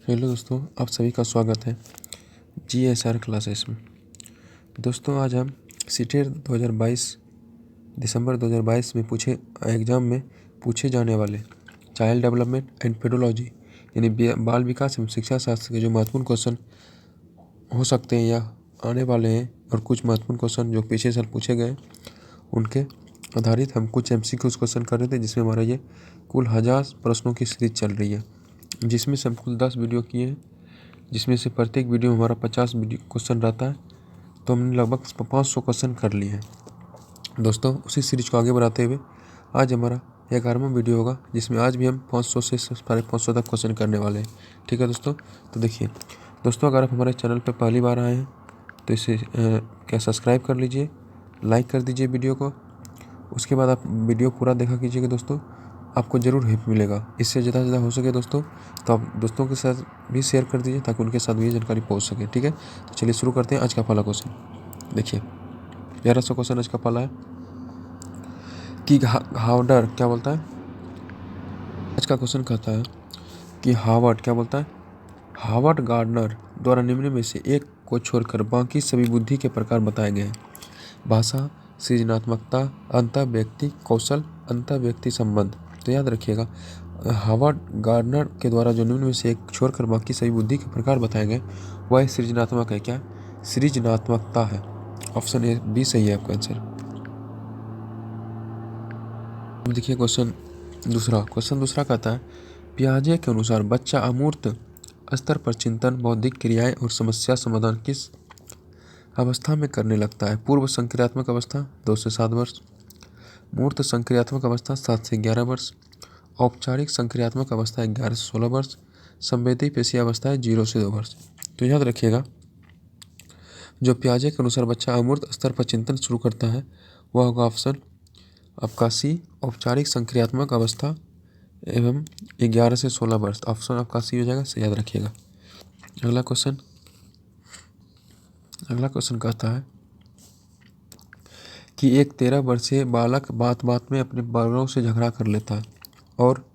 Hello दोस्तों, आप सभी का स्वागत है GSR क्लासेस में। दोस्तों आज हम सीटेट 2022 दिसंबर 2022 में एग्ज़ाम में पूछे जाने वाले चाइल्ड डेवलपमेंट एंड पेडोलॉजी यानी बाल विकास एवं शिक्षा शास्त्र के जो महत्वपूर्ण क्वेश्चन हो सकते हैं या आने वाले हैं और कुछ महत्वपूर्ण क्वेश्चन जो पिछले साल पूछे गए उनके आधारित हम कुछ MCQ क्वेश्चन कर रहे थे, जिसमें हमारा ये कुल 1000 प्रश्नों की सीरीज चल रही है, जिसमें से हम कुल 10 वीडियो किए हैं, जिसमें से प्रत्येक वीडियो में हमारा 50 क्वेश्चन रहता है। तो हमने लगभग 500 क्वेश्चन कर लिए हैं। दोस्तों उसी सीरीज को आगे बढ़ाते हुए आज हमारा 11वां वीडियो होगा, जिसमें आज भी हम 500 से 550 तक क्वेश्चन करने वाले हैं। ठीक है दोस्तों, तो देखिए दोस्तों, अगर आप हमारे चैनल पर पहली बार आए हैं तो इसे क्या सब्सक्राइब कर लीजिए, लाइक कर दीजिए वीडियो को। उसके बाद आप वीडियो पूरा देखा कीजिएगा दोस्तों, आपको ज़रूर हेल्प मिलेगा। इससे ज़्यादा से ज़्यादा हो सके दोस्तों तो आप दोस्तों के साथ भी शेयर कर दीजिए ताकि उनके साथ भी ये जानकारी पहुंच सके। ठीक है, तो चलिए शुरू करते हैं आज का पहला क्वेश्चन। देखिए 1100 क्वेश्चन आज का पहला है कि हार्वर्ड क्या बोलता है। आज का क्वेश्चन कहता है कि हार्वर्ड क्या बोलता है। हार्वर्ड गार्डनर द्वारा निम्न में से एक को छोड़कर बाकी सभी बुद्धि के प्रकार बताए गए हैं। भाषा, सृजनात्मकता, अंतः व्यक्ति कौशल, अंतः व्यक्ति संबंध। तो याद रखिएगा, हार्वर्ड गार्डनर के द्वारा जो निम्न में से एक छोड़कर बाकी सभी बुद्धि के प्रकार बताए गए वह सृजनात्मक है। क्या सृजनात्मकता है? ऑप्शन ए बी सही है आपका आंसर। अब देखिए क्वेश्चन दूसरा कहता है पियाजे के अनुसार बच्चा अमूर्त स्तर पर चिंतन, बौद्धिक क्रियाएं और समस्या समाधान किस अवस्था में करने लगता है? पूर्व संक्रियात्मक अवस्था 2 से 7 वर्ष, मूर्त संक्रियात्मक अवस्था 7 से 11 वर्ष, औपचारिक संक्रियात्मक अवस्था 11 से 16 वर्ष, संवेदी पेशीय अवस्था है 0 से 2 वर्ष। तो याद रखिएगा, जो पियाजे के अनुसार बच्चा अमूर्त स्तर पर चिंतन शुरू करता है वह होगा ऑप्शन आपका सी, औपचारिक संक्रियात्मक अवस्था एवं 11 से 16 वर्ष। ऑप्शन आपका सी हो जाएगा, से याद रखिएगा। अगला क्वेश्चन कहता है कि एक 13 वर्षीय बालक बात बात में अपने बड़ों से झगड़ा कर लेता है और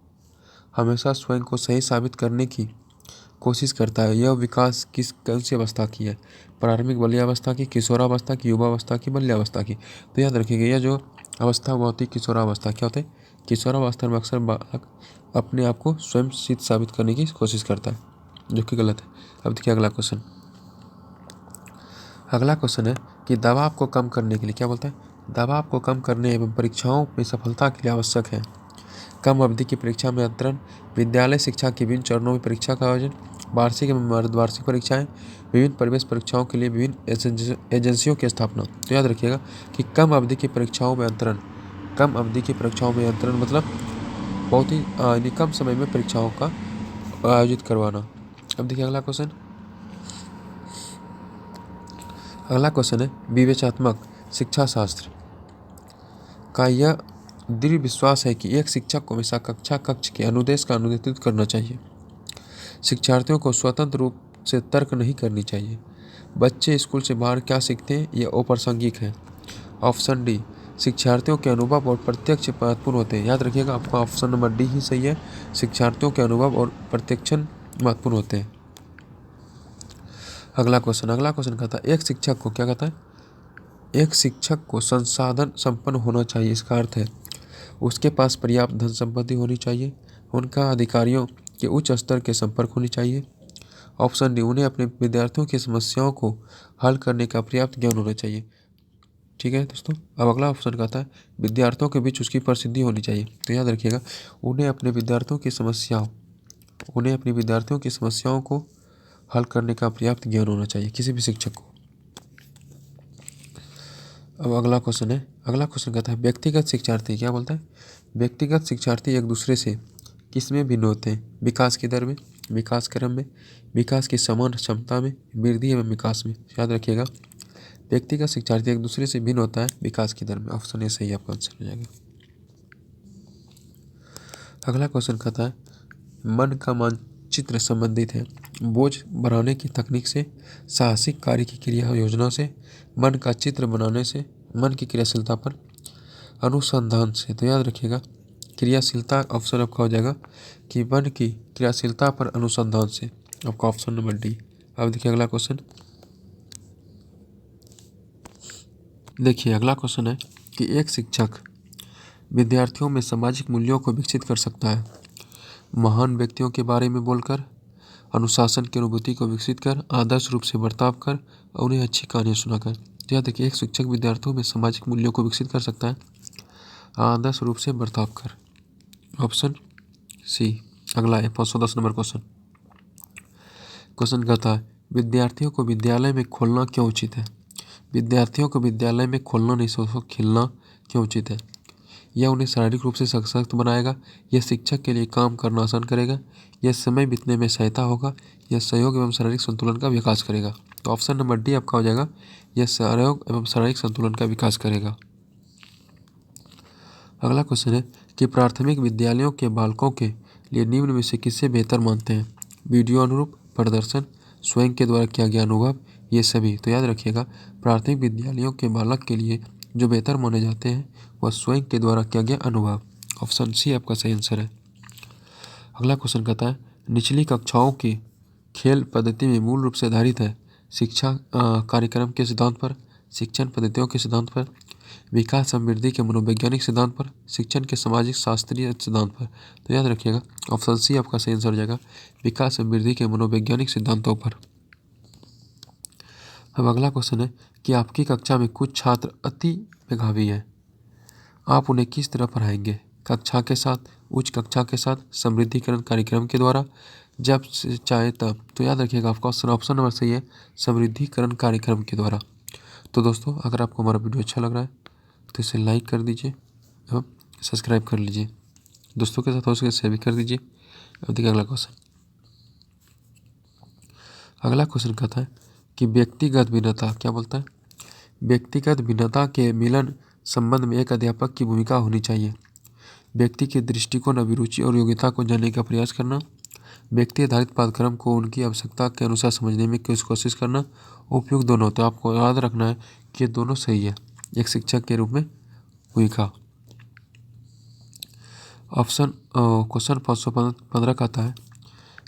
हमेशा स्वयं को सही साबित करने की कोशिश करता है। यह विकास कौन सी अवस्था की है? प्रारंभिक बाल्यावस्था की, किशोरावस्था की, युवावस्था की, बाल्यावस्था की? तो याद रखिएगा, यह जो अवस्था वो होती है किशोरावस्था। क्या होता है? किशोरावस्था में अक्सर बालक अपने आप को स्वयं सिद्ध साबित करने की कोशिश करता है, जो कि गलत है। अब देखिए अगला क्वेश्चन है कि दबाव को कम करने के लिए क्या बोलता है? दबाव को कम करने एवं परीक्षाओं में सफलता के लिए आवश्यक है कम अवधि की परीक्षा में अंतरण, विद्यालय शिक्षा के विभिन्न चरणों में परीक्षा का आयोजन, वार्षिक एवं अर्धवार्षिक परीक्षाएं, विभिन्न प्रवेश परीक्षाओं के लिए विभिन्न एजेंसियों की स्थापना। तो याद रखिएगा कि कम अवधि की परीक्षाओं में अंतरण, कम अवधि की परीक्षाओं में अंतरण मतलब बहुत ही कम समय में परीक्षाओं का आयोजित करवाना। अब देखिए अगला क्वेश्चन है विवेचनात्मक शिक्षा शास्त्र का यह दृढ़ विश्वास है कि एक शिक्षक को हमेशा कक्ष के अनुदेश का अनुदेशित करना चाहिए। शिक्षार्थियों को स्वतंत्र रूप से तर्क नहीं करनी चाहिए। बच्चे स्कूल से बाहर क्या सीखते हैं, यह अप्रासंगिक है। ऑप्शन डी, शिक्षार्थियों के अनुभव और प्रत्यक्ष महत्वपूर्ण होते हैं। याद रखिएगा, आपका ऑप्शन नंबर डी ही सही है। शिक्षार्थियों के अनुभव और प्रत्यक्षण महत्वपूर्ण होते हैं। अगला क्वेश्चन कहता है एक शिक्षक को क्या कहता है? एक शिक्षक को संसाधन संपन्न होना चाहिए। इसका अर्थ है उसके पास पर्याप्त धन संपत्ति होनी चाहिए, उनका अधिकारियों के उच्च स्तर के संपर्क होनी चाहिए। ऑप्शन डी, उन्हें अपने विद्यार्थियों की समस्याओं को हल करने का पर्याप्त ज्ञान होना चाहिए। ठीक है दोस्तों, अब अगला ऑप्शन कहता है विद्यार्थियों के बीच उसकी प्रसिद्धि होनी चाहिए। तो याद रखिएगा, उन्हें अपने विद्यार्थियों की समस्याओं को हल करने का पर्याप्त ज्ञान होना चाहिए किसी भी शिक्षक को। अब अगला क्वेश्चन कहता है व्यक्तिगत शिक्षार्थी क्या बोलता है? व्यक्तिगत शिक्षार्थी एक दूसरे से किसमें भिन्न होते हैं? विकास की दर में, विकास क्रम में, विकास की समान क्षमता में, वृद्धि एवं विकास में। याद रखिएगा, व्यक्तिगत शिक्षार्थी एक दूसरे से भिन्न होता है विकास की दर में। ऑप्शन ए सही आपका आंसर हो जाएगा। अगला क्वेश्चन कहता है मन का मानचित्र संबंधित है बोझ बढ़ाने की तकनीक से, साहसिक कार्य की क्रिया योजना से, मन का चित्र बनाने से, मन की क्रियाशीलता पर अनुसंधान से। तो याद रखिएगा, क्रियाशीलता ऑप्शन आपका हो जाएगा कि मन की क्रियाशीलता पर अनुसंधान से। आपका ऑप्शन नंबर डी। अब देखिए अगला क्वेश्चन। देखिए अगला क्वेश्चन है कि एक शिक्षक विद्यार्थियों में सामाजिक मूल्यों को विकसित कर सकता है। महान व्यक्तियों के बारे में बोलकर, अनुशासन की अनुभूति को विकसित कर, आदर्श रूप से बर्ताव कर और उन्हें अच्छी कहानियाँ सुनाकर। तो याद देखिए एक शिक्षक विद्यार्थियों में सामाजिक मूल्यों को विकसित कर सकता है आदर्श रूप से बर्ताव कर। ऑप्शन सी अगला है 510 नंबर क्वेश्चन। क्वेश्चन कहता है विद्यार्थियों को विद्यालय में खोलना क्यों उचित है। विद्यार्थियों को विद्यालय में खोलना नहीं सोचो खिलना क्यों उचित है। यह उन्हें शारीरिक रूप से सशक्त बनाएगा, यह शिक्षक के लिए काम करना आसान करेगा, यह समय बीतने में सहायता होगा, यह सहयोग एवं शारीरिक संतुलन का विकास करेगा। तो ऑप्शन नंबर डी आपका हो जाएगा, यह सहयोग एवं शारीरिक संतुलन का विकास करेगा। अगला क्वेश्चन है कि प्राथमिक विद्यालयों के बालकों के लिए निम्न में से किससे बेहतर मानते हैं। वीडियो अनुरूप, प्रदर्शन, स्वयं के द्वारा किया गया अनुभव, ये सभी। तो याद रखिएगा प्राथमिक विद्यालयों के बालक के लिए जो बेहतर माने जाते हैं वह स्वयं के द्वारा किया गया अनुभव। ऑप्शन सी आपका सही आंसर है। अगला क्वेश्चन कहता है निचली कक्षाओं की खेल पद्धति में मूल रूप से आधारित है शिक्षा कार्यक्रम के सिद्धांत पर, शिक्षण पद्धतियों के सिद्धांत पर, विकास समृद्धि के मनोवैज्ञानिक सिद्धांत पर, शिक्षण के सामाजिक शास्त्रीय सिद्धांत पर। तो याद रखिएगा ऑप्शन सी आपका सही आंसर हो जाएगा, विकास समृद्धि के मनोवैज्ञानिक सिद्धांतों पर। अब अगला क्वेश्चन है कि आपकी कक्षा में कुछ छात्र अति मेधावी हैं, आप उन्हें किस तरह पढ़ाएंगे। कक्षा के साथ, उच्च कक्षा के साथ, समृद्धिकरण कार्यक्रम के द्वारा, जब से चाहे तब। तो याद रखिएगा आपका ऑप्शन नंबर सही है, समृद्धिकरण कार्यक्रम के द्वारा। तो दोस्तों अगर आपको हमारा वीडियो अच्छा लग रहा है तो इसे लाइक कर दीजिए एवं सब्सक्राइब कर लीजिए, दोस्तों के साथ हो सके शेयर भी कर दीजिए। अब देखिए अगला क्वेश्चन। अगला क्वेश्चन कहता है कि व्यक्तिगत भिन्नता क्या बोलता है। व्यक्तिगत भिन्नता के मिलन संबंध में एक अध्यापक की भूमिका होनी चाहिए। व्यक्ति के दृष्टिकोण, अभिरुचि और योग्यता को जानने का प्रयास करना, व्यक्ति आधारित पाठ्यक्रम को उनकी आवश्यकता के अनुसार समझने में कोशिश करना, उपयुक्त दोनों। तो आपको याद रखना है कि ये दोनों सही है एक शिक्षक के रूप में भूमिका। ऑप्शन क्वेश्चन 515 कहता है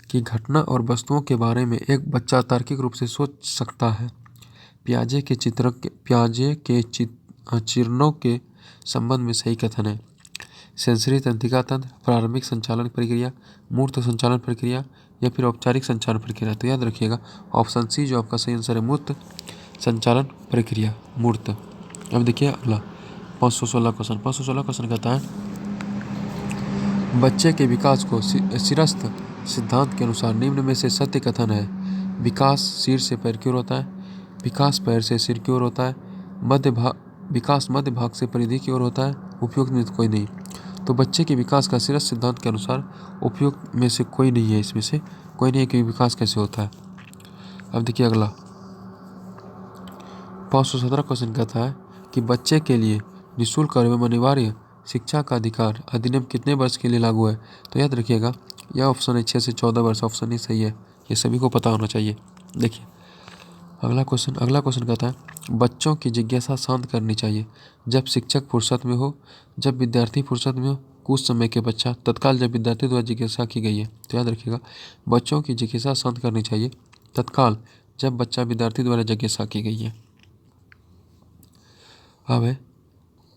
कि घटना और वस्तुओं के बारे में एक बच्चा तार्किक रूप से सोच सकता है। प्याजे के चिरणों के संबंध में सही कथन है। सेंसरी तंत्रिका तंत्र, प्रारंभिक संचालन प्रक्रिया, मूर्त संचालन प्रक्रिया या फिर औपचारिक संचालन प्रक्रिया। तो याद रखिएगा ऑप्शन सी जो आपका सही आंसर है, मूर्त संचालन प्रक्रिया, मूर्त। अब देखिए अगला 516 क्वेश्चन। 516 क्वेश्चन कहता है बच्चे के विकास को सिरस्थ सिद्धांत के अनुसार निम्न में से सत्य कथन है। विकास सिर से पैर की ओर होता है, विकास पैर से सिर की ओर होता है, विकास मध्य भाग से परिधि की ओर होता है, उपयुक्त में कोई नहीं। तो बच्चे के विकास का सिरस्थ सिद्धांत के अनुसार उपयुक्त में से कोई नहीं है, इसमें से कोई नहीं है कि विकास कैसे होता है। अब देखिए अगला 517 क्वेश्चन कहता है कि बच्चे के लिए निःशुल्क और एवं अनिवार्य शिक्षा का अधिकार अधिनियम कितने वर्ष के लिए लागू है। तो याद रखिएगा यह ऑप्शन है 6 से 14 वर्ष, ऑप्शन ही सही है, ये सभी को पता होना चाहिए। देखिए अगला क्वेश्चन कहता है बच्चों की जिज्ञासा शांत करनी चाहिए जब शिक्षक फुर्सत में हो, जब विद्यार्थी फुर्सत में हो, कुछ समय के पश्चात, तत्काल जब विद्यार्थी द्वारा जिज्ञासा की गई है। तो याद रखिएगा बच्चों की जिज्ञासा शांत करनी चाहिए तत्काल जब बच्चा विद्यार्थी द्वारा जिज्ञासा की गई है। अब है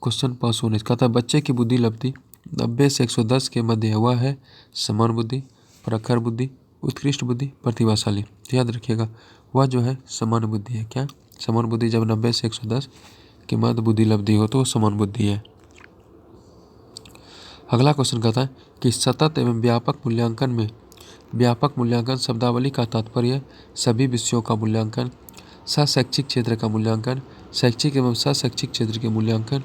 क्वेश्चन 519 कहता है बच्चे की बुद्धि लब्धि 90 से 110 के मध्य है, वह है समान बुद्धि, प्रखर बुद्धि, उत्कृष्ट बुद्धि, प्रतिभाशाली। तो याद रखिएगा वह जो है समान बुद्धि है। क्या समान बुद्धि जब 90 से 110 के मध्य बुद्धि लब्धि हो तो समान बुद्धि है। अगला क्वेश्चन कहता है कि सतत एवं व्यापक मूल्यांकन शब्दावली का तात्पर्य सभी विषयों का मूल्यांकन, शैक्षिक क्षेत्र का मूल्यांकन, शैक्षिक एवं शैक्षिक क्षेत्र के मूल्यांकन,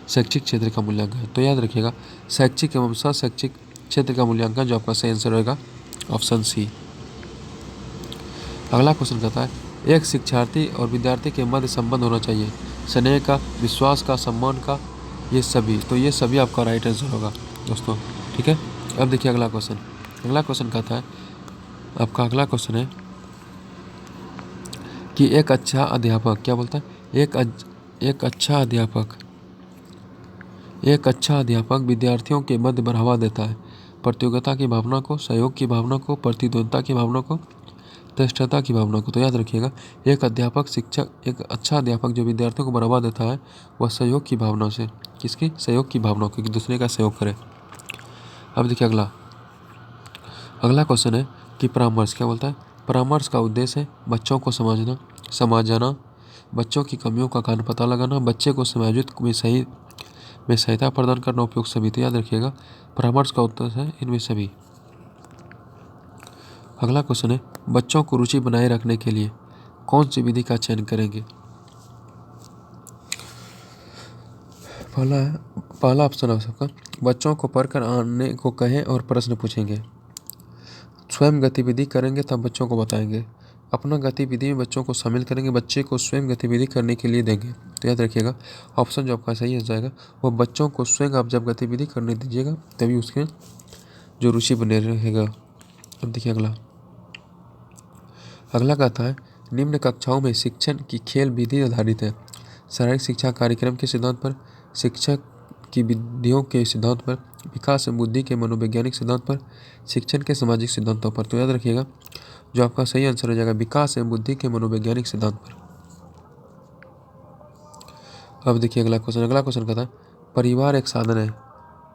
शैक्षिक क्षेत्र का मूल्यांकन। तो याद रखिएगा शैक्षिक एवं शैक्षिक क्षेत्र का मूल्यांकन जो आपका सही आंसर रहेगा ऑप्शन सी। अगला क्वेश्चन कहता है एक शिक्षार्थी और विद्यार्थी के मध्य संबंध होना चाहिए, स्नेह का, विश्वास का, सम्मान का, ये सभी। तो ये सभी आपका राइट आंसर होगा दोस्तों, ठीक है। अब देखिए अगला क्वेश्चन कहता है आपका अगला क्वेश्चन है कि एक अच्छा अध्यापक क्या बोलता है, एक अच्छा अध्यापक विद्यार्थियों के मध्य बढ़ावा देता है, प्रतियोगिता की भावना को, सहयोग की भावना को, प्रतिद्वंद्विता की भावना को, श्रेष्ठता की भावना को। तो याद रखिएगा, एक अच्छा अध्यापक जो विद्यार्थियों को बढ़ावा देता है वह सहयोग की भावना से, किसकी? सहयोग की भावना को, कि दूसरे का सहयोग करे। अब देखिए अगला क्वेश्चन है कि परामर्श क्या बोलता है? परामर्श का उद्देश्य है बच्चों को समझाना, बच्चों की कमियों का कारण पता लगाना, बच्चे को समायोजित में सहायता प्रदान करना, उपयुक्त सभी। तो याद रखिएगा, परामर्श का उद्देश्य है इनमें सभी। अगला क्वेश्चन है, बच्चों को रुचि बनाए रखने के लिए कौन सी विधि का चयन करेंगे? पहला ऑप्शन है सबका, बच्चों को पढ़कर आने को कहें और प्रश्न पूछेंगे। स्वयं गतिविधि करेंगे तब बच्चों को बताएंगे। अपना गतिविधि में बच्चों को शामिल करेंगे, बच्चे को स्वयं गतिविधि करने के लिए देंगे। तो याद रखिएगा, ऑप्शन जो आपका सही हो जाएगा वो बच्चों को स्वयं आप जब गतिविधि करने दीजिएगा तभी उसके जो रुचि बने रहेगा। अब देखिए अगला कहता है, निम्न कक्षाओं में शिक्षण की खेल विधि आधारित है। शारीरिक शिक्षा कार्यक्रम के सिद्धांत पर, शिक्षक की विधियों के सिद्धांत पर, विकास एवं बुद्धि के मनोवैज्ञानिक सिद्धांत पर, शिक्षण के सामाजिक सिद्धांतों पर। तो याद रखिएगा, जो आपका सही आंसर हो जाएगा विकास एवं बुद्धि के मनोवैज्ञानिक सिद्धांत पर। अब देखिए अगला क्वेश्चन कहता है, परिवार एक साधन है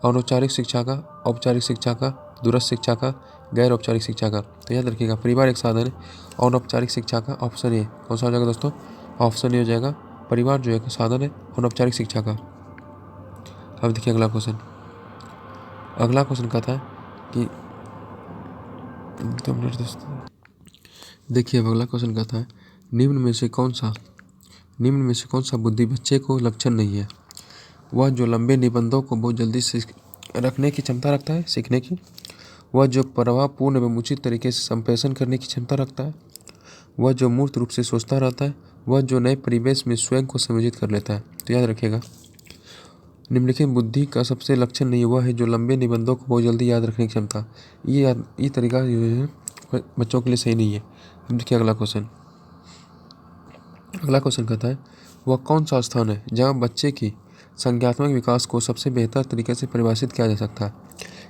अनौपचारिक शिक्षा का, औपचारिक शिक्षा का, दूरस्थ शिक्षा का, गैर औपचारिक शिक्षा का। तो याद रखिएगा, परिवार एक साधन है अनौपचारिक शिक्षा का। ऑप्शन ए कौन सा हो जाएगा दोस्तों? ऑप्शन ए हो जाएगा, परिवार जो एक साधन है अनौपचारिक शिक्षा का। अब देखिए अगला क्वेश्चन कहता है कि देखिए अगला क्वेश्चन कहता है, निम्न में से कौन सा बुद्धि बच्चे को लक्षण नहीं है? वह जो लंबे निबंधों को बहुत जल्दी रखने की क्षमता रखता है, सीखने की। वह जो प्रभावपूर्ण एवं उचित तरीके से संप्रेषण करने की क्षमता रखता है। वह जो मूर्त रूप से सोचता रहता है। वह जो नए परिवेश में स्वयं को समायोजित कर लेता है। तो याद रखिएगा, निम्नलिखित बुद्धि का सबसे लक्षण नहीं वह है जो लंबे निबंधों को बहुत जल्दी याद रखने की क्षमता। ये तरीका जो है बच्चों के लिए सही नहीं है। अब देखिए अगला क्वेश्चन कहता है, वह कौन सा स्थान है जहाँ बच्चे की संज्ञानात्मक विकास को सबसे बेहतर तरीके से परिभाषित किया जा सकता है?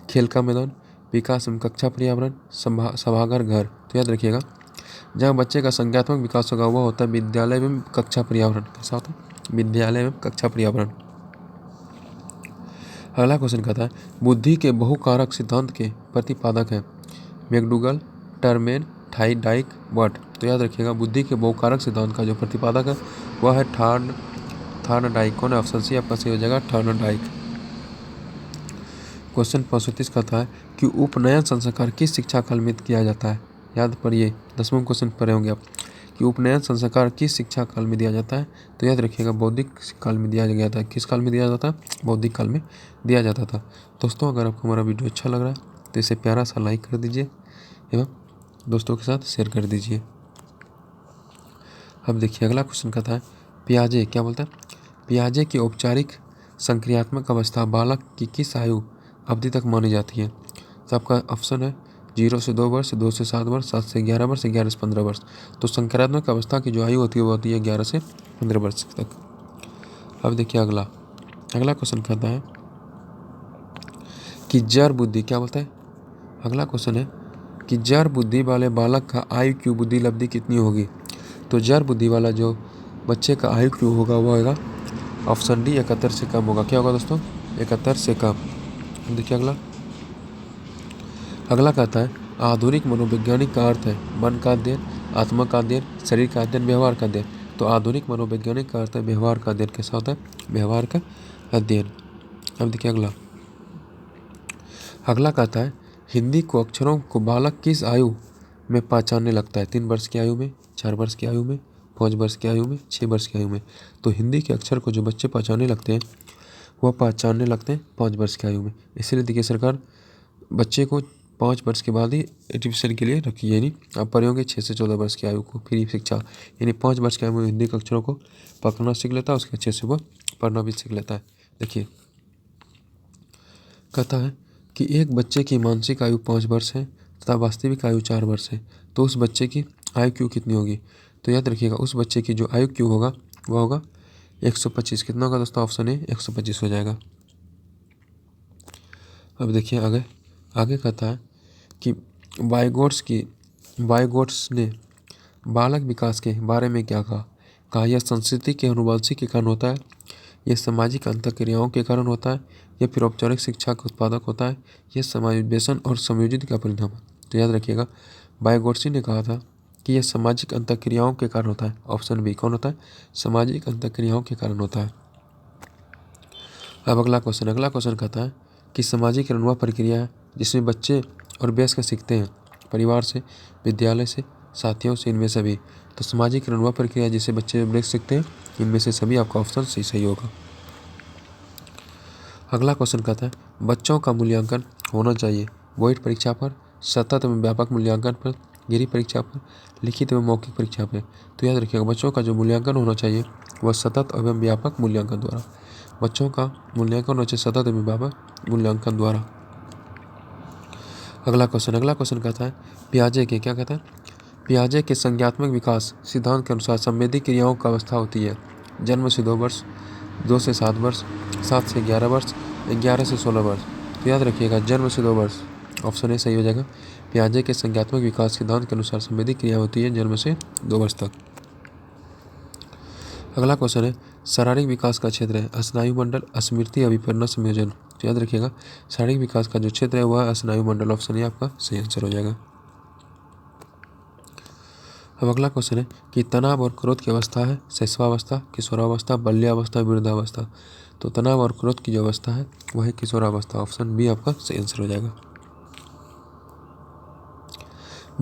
खेल का मैदान, विकास एवं कक्षा पर्यावरण, सभागार, घर। तो याद रखिएगा, जहाँ बच्चे का संज्ञानात्मक विकास होगा वह होता है विद्यालय एवं कक्षा पर्यावरण। कैसा होता है? विद्यालय एवं कक्षा पर्यावरण। अगला क्वेश्चन कहता है, बुद्धि के बहुकारक सिद्धांत के प्रतिपादक हैं मैकडूगल, टर्मेन, डाइक, बट। तो याद रखिएगा, बुद्धि के बहुकारक सिद्धांत का जो प्रतिपादक है वह है थॉर्नडाइक। कौन है? ऑप्शन सी आपका सही हो जाएगा, थॉर्नडाइक। क्वेश्चन 35 कहता है कि उपनयन संस्कार किस शिक्षा काल में किया जाता है? याद पढ़िए, 10वां क्वेश्चन पढ़े होंगे आप कि उपनयन संस्कार किस शिक्षा काल में दिया जाता है? तो याद रखिएगा, बौद्धिक काल में दिया गया था। किस काल में दिया जाता है? बौद्धिक काल में दिया जाता था। दोस्तों, अगर आपको हमारा वीडियो अच्छा लग रहा है तो इसे प्यारा सा लाइक कर दीजिए एवं दोस्तों के साथ शेयर कर दीजिए। अब देखिए अगला क्वेश्चन कहता है, पियाजे क्या बोलता है? पियाजे की औपचारिक संक्रियात्मक अवस्था बालक की किस आयु अवधि तक मानी जाती है? तो आपका ऑप्शन है 0 से 2 वर्ष, 2 से 7 वर्ष, 7 से 11 वर्ष, 11 से 15 वर्ष। तो संक्रियात्मक अवस्था की जो आयु होती है वो होती है 11 से 15 वर्ष तक। अब देखिए अगला क्वेश्चन कहता है कि जड़ बुद्धि क्या बोलता है? अगला क्वेश्चन है कि जड़ बुद्धि वाले बालक का IQ बुद्धि लब्धि कितनी होगी? तो जड़ बुद्धि वाला जो बच्चे का IQ होगा वो होगा ऑप्शन डी 71 से कम होगा। क्या होगा दोस्तों? 71 से कम। देखिए अगला कहता है, आधुनिक मनोवैज्ञानिक का अर्थ है मन का अध्ययन, आत्मा का अध्ययन, शरीर का अध्ययन, व्यवहार का अध्ययन। तो आधुनिक मनोवैज्ञानिक का अर्थ है व्यवहार का अध्ययन। कैसा होता है? व्यवहार का अध्ययन। अब देखिए अगला कहता है, हिंदी को अक्षरों को बालक किस आयु में पहचानने लगता है? 3 वर्ष की आयु में, 4 वर्ष की आयु में, 5 वर्ष की आयु में, 6 वर्ष की आयु में। तो हिंदी के अक्षर को जो बच्चे पहचानने लगते हैं वह पहचानने लगते हैं 5 वर्ष की आयु में। इसीलिए देखिए सरकार बच्चे को 5 वर्ष के बाद ही एडमिशन के लिए रखी है। यानी आप पढ़े होंगे 6 से 14 वर्ष की आयु को फ्री शिक्षा, यानी 5 वर्ष की आयु में हिंदी के अक्षरों को पढ़ना सीख लेता है, उसके अच्छे से वो पढ़ना भी सीख लेता है। देखिए कहता है कि एक बच्चे की मानसिक आयु 5 वर्ष है तथा वास्तविक आयु 4 वर्ष है, तो उस बच्चे की IQ कितनी होगी? तो याद रखिएगा, उस बच्चे की जो IQ होगा वह होगा 125। कितना होगा दोस्तों? ऑप्शन ए 125 हो जाएगा। अब देखिए आगे आगे कहता है कि वाइगोट्स ने बालक विकास के बारे में क्या कहा यह संस्कृति के अनुवांशिक के कारण होता है, यह सामाजिक अंतःक्रियाओं के कारण होता है, यह फिर औपचारिक शिक्षा का उत्पादक होता है, यह समावेशन और संयोजित का परिणाम है। तो याद रखिएगा, वाइगोट्स्की ने कहा था कि यह सामाजिक अंतःक्रियाओं के कारण होता है। ऑप्शन बी कौन होता है? सामाजिक अंतःक्रियाओं के कारण होता है। अब अगला क्वेश्चन कहता है कि सामाजिकरण वह प्रक्रिया है जिसमें बच्चे और वयस्क सीखते हैं, परिवार से, विद्यालय से, साथियों से, इनमें सभी। तो सामाजिकरण वह प्रक्रिया जिसे बच्चे और वयस्क सीखते हैं, इनमें से सभी आपका ऑप्शन सही होगा। अगला क्वेश्चन कहता है बच्चों का मूल्यांकन होना चाहिए बोर्ड परीक्षा पर, सतत एवं व्यापक मूल्यांकन पर, गृह परीक्षा पर, लिखित एवं मौखिक परीक्षा पर। तो याद रखिएगा, बच्चों का जो मूल्यांकन होना चाहिए वह सतत एवं व्यापक मूल्यांकन द्वारा। बच्चों का मूल्यांकन होना चाहिए सतत एवं व्यापक मूल्यांकन द्वारा। अगला क्वेश्चन कहता है पियाजे के क्या कहता है? पियाजे के संज्ञात्मक विकास सिद्धांत के अनुसार संवेदी क्रियाओं का अवस्था होती है जन्म से 2 वर्ष, 2 से 7 वर्ष, 7 से 11 वर्ष, 11 से 16 वर्ष। तो याद रखिएगा, जन्म से 2 वर्ष, ऑप्शन ए सही हो जाएगा। पियाजे के संज्ञात्मक विकास सिद्धांत के अनुसार संवेदी क्रिया होती है जन्म से 2 वर्ष तक। अगला क्वेश्चन है शारीरिक विकास का क्षेत्र है स्नायु मंडल, स्मृति, अभिप्रेरणा, संयोजन। तो याद रखिएगा, शारीरिक विकास का जो क्षेत्र है वह स्नायु मंडल, ऑप्शन ए आपका सही आंसर हो जाएगा। अब अगला क्वेश्चन है कि तनाव और क्रोध की अवस्था है शैशवावस्था, किशोरावस्था, बाल्यावस्था, वृद्धावस्था। तो तनाव और क्रोध की जो अवस्था है वह है किशोरावस्था, ऑप्शन बी आपका सही आंसर हो जाएगा।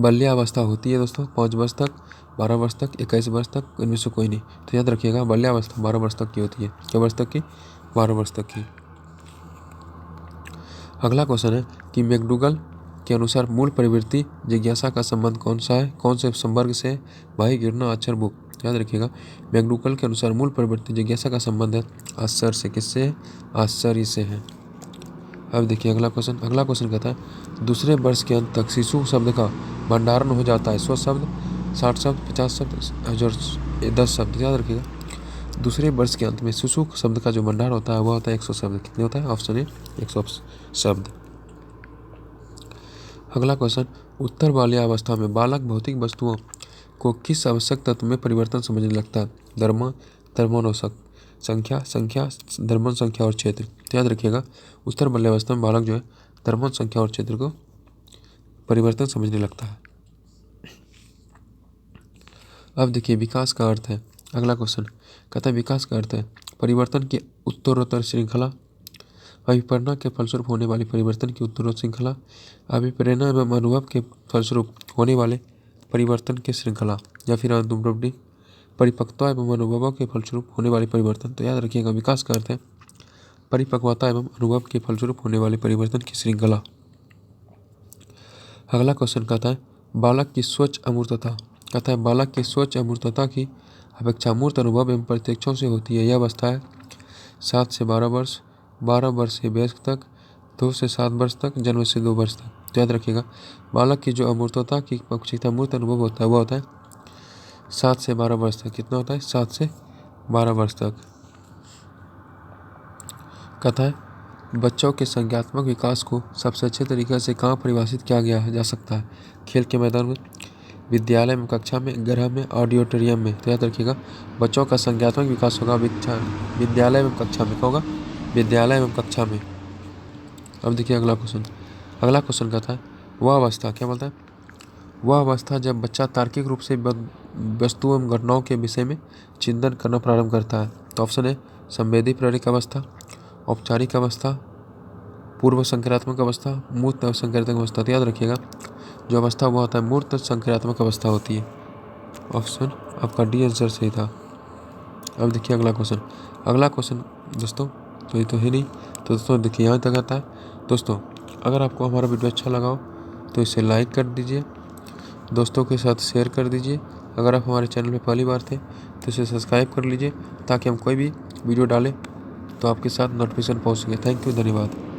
बाल्यावस्था होती है दोस्तों 5 वर्ष तक, 12 वर्ष तक, 21 वर्ष तक, इनमें से कोई नहीं। तो याद रखिएगा, बाल्यावस्था 12 वर्ष तक की होती है। क्या वर्ष तक की? 12 वर्ष तक की। अगला क्वेश्चन है कि मैकडूगल के अनुसार मूल प्रवृत्ति जिज्ञासा का संबंध कौन सा है? कौन से संवर्ग से? भाई गिरना, अक्षर, बुक। याद रखिएगा, मैकडूगल के अनुसार मूल प्रवृत्ति जिज्ञासा का संबंध है आश्चर्य से। किससे है? आश्चर्य से है। अब देखिए अगला क्वेश्चन कहता है दूसरे वर्ष के अंत तक शिशु शब्द का भंडारण हो जाता है 100 शब्द, 60 शब्द, 50 शब्द और 10 शब्द। याद रखिएगा, दूसरे वर्ष के अंत में शिशु शब्द का जो भंडार होता है वह होता है 100 शब्द। कितने होता है? ऑप्शन ए 100 शब्द। अगला क्वेश्चन, उत्तर बाल्यावस्था में बालक भौतिक वस्तुओं को किस आवश्यक तत्व में परिवर्तन समझने लगता है? द्रव्यमान और संख्या, द्रव्यमान, संख्या और क्षेत्र। तो याद रखिएगा, उत्तर बाल्यावस्था में बालक जो है द्रव्यमान, संख्या और क्षेत्र को परिवर्तन समझने लगता है। अब देखिए विकास का अर्थ है। अगला क्वेश्चन कहता है विकास का अर्थ है परिवर्तन की उत्तरोत्तर श्रृंखला, अभिप्रेरणा के फलस्वरूप होने वाली परिवर्तन की उत्तरोत्तर श्रृंखला, अभिप्रेरणा एवं अनुभव के फलस्वरूप होने वाले परिवर्तन की श्रृंखला, या फिर परिपक्वता एवं अनुभवों के फलस्वरूप होने वाले परिवर्तन। तो याद रखिएगा, विकास का अर्थ है परिपक्वता एवं अनुभव के फलस्वरूप होने वाले परिवर्तन की श्रृंखला। अगला क्वेश्चन कहता है बालक की स्वच्छ अमूर्तता। कहता है बालक की स्वच्छ अमूर्तता की अपेक्षा मूर्त अनुभव एवं प्रत्यक्षों से होती है। यह अवस्था है 7 से 12 वर्ष, 12 वर्ष से वयस्क तक, 2 से 7 वर्ष तक, जन्म से 2 वर्ष तक। याद रखिएगा, बालक की जो अमूर्तता की अपेक्षा मूर्त अनुभव होता है वह होता है 7 से 12 वर्ष तक। कितना होता है? 7 से 12 वर्ष तक। कहता है बच्चों के संज्ञात्मक विकास को सबसे अच्छे तरीके से कहाँ परिभाषित किया गया जा सकता है? खेल के मैदान में, विद्यालय में, कक्षा में, गृह में, ऑडिटोरियम में। तो याद रखिएगा, बच्चों का संज्ञात्मक विकास होगा विद्यालय एवं कक्षा में। क्या होगा? विद्यालय एवं कक्षा में। अब देखिए अगला क्वेश्चन कहता है वह अवस्था, क्या बोलता है? वह अवस्था जब बच्चा तार्किक रूप से वस्तुओं एवं घटनाओं के विषय में चिंतन करना प्रारंभ करता है। तो ऑप्शन है संवेदी प्रेरक अवस्था, औपचारिक अवस्था, पूर्व संक्रियात्मक अवस्था, मूर्त संक्रियात्मक अवस्था। तो याद रखिएगा, जो अवस्था वह होता है मूर्त संक्रियात्मक अवस्था होती है। ऑप्शन आपका डी आंसर सही था। अब देखिए अगला क्वेश्चन दोस्तों, तो ये तो है नहीं, तो दोस्तों देखिए यहाँ तक आता है। दोस्तों अगर आपको हमारा वीडियो अच्छा लगा हो तो इसे लाइक कर दीजिए, दोस्तों के साथ शेयर कर दीजिए। अगर आप हमारे चैनल पर पहली बार थे तो इसे सब्सक्राइब कर लीजिए ताकि हम कोई भी वीडियो डालें तो आपके साथ नोटिफिकेशन पहुँच सके। थैंक यू, धन्यवाद।